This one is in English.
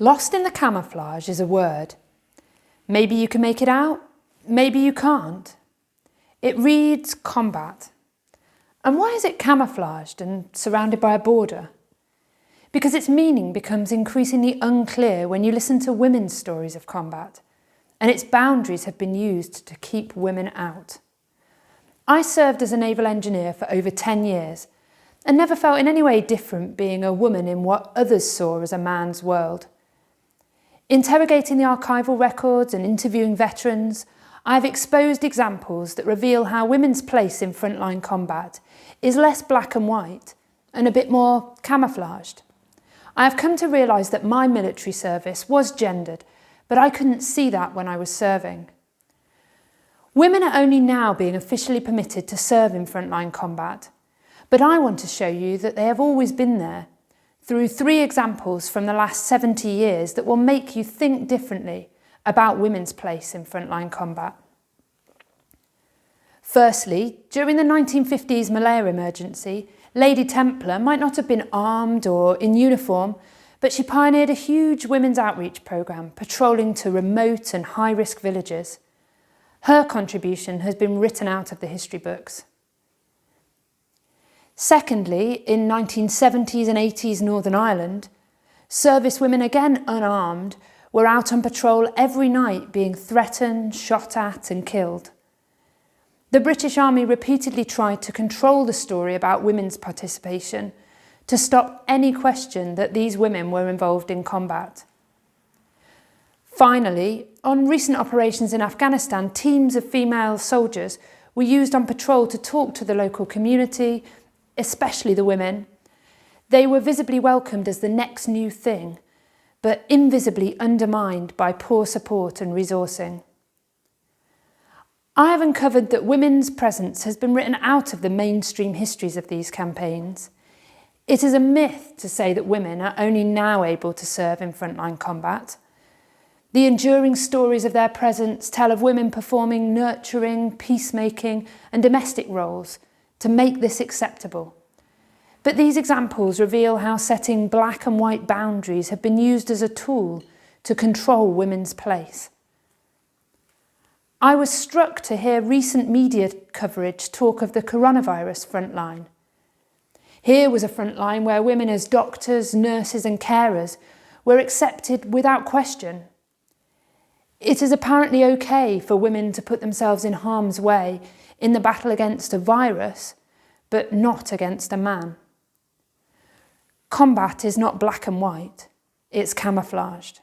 Lost in the camouflage is a word. Maybe you can make it out, maybe you can't. It reads combat. And why is it camouflaged and surrounded by a border? Because its meaning becomes increasingly unclear when you listen to women's stories of combat, and its boundaries have been used to keep women out. I served as a naval engineer for over 10 years and never felt in any way different being a woman in what others saw as a man's world. Interrogating the archival records and interviewing veterans, I've exposed examples that reveal how women's place in frontline combat is less black and white and a bit more camouflaged. I have come to realise that my military service was gendered, but I couldn't see that when I was serving. Women are only now being officially permitted to serve in frontline combat, but I want to show you that they have always been there, through 3 examples from the last 70 years that will make you think differently about women's place in frontline combat. Firstly, during the 1950s Malaya emergency, Lady Templar might not have been armed or in uniform, but she pioneered a huge women's outreach programme patrolling to remote and high-risk villages. Her contribution has been written out of the history books. Secondly, in 1970s and 80s Northern Ireland, service women, again unarmed, were out on patrol every night being threatened, shot at and killed. The British Army repeatedly tried to control the story about women's participation to stop any question that these women were involved in combat. Finally, on recent operations in Afghanistan, teams of female soldiers were used on patrol to talk to the local community, especially the women. They were visibly welcomed as the next new thing, but invisibly undermined by poor support and resourcing. I have uncovered that women's presence has been written out of the mainstream histories of these campaigns. It is a myth to say that women are only now able to serve in frontline combat. The enduring stories of their presence tell of women performing nurturing, peacemaking and domestic roles to make this acceptable. But these examples reveal how setting black and white boundaries have been used as a tool to control women's place. I was struck to hear recent media coverage talk of the coronavirus frontline. Here was a frontline where women as doctors, nurses and carers were accepted without question. It is apparently okay for women to put themselves in harm's way in the battle against a virus, but not against a man. Combat is not black and white, it's camouflaged.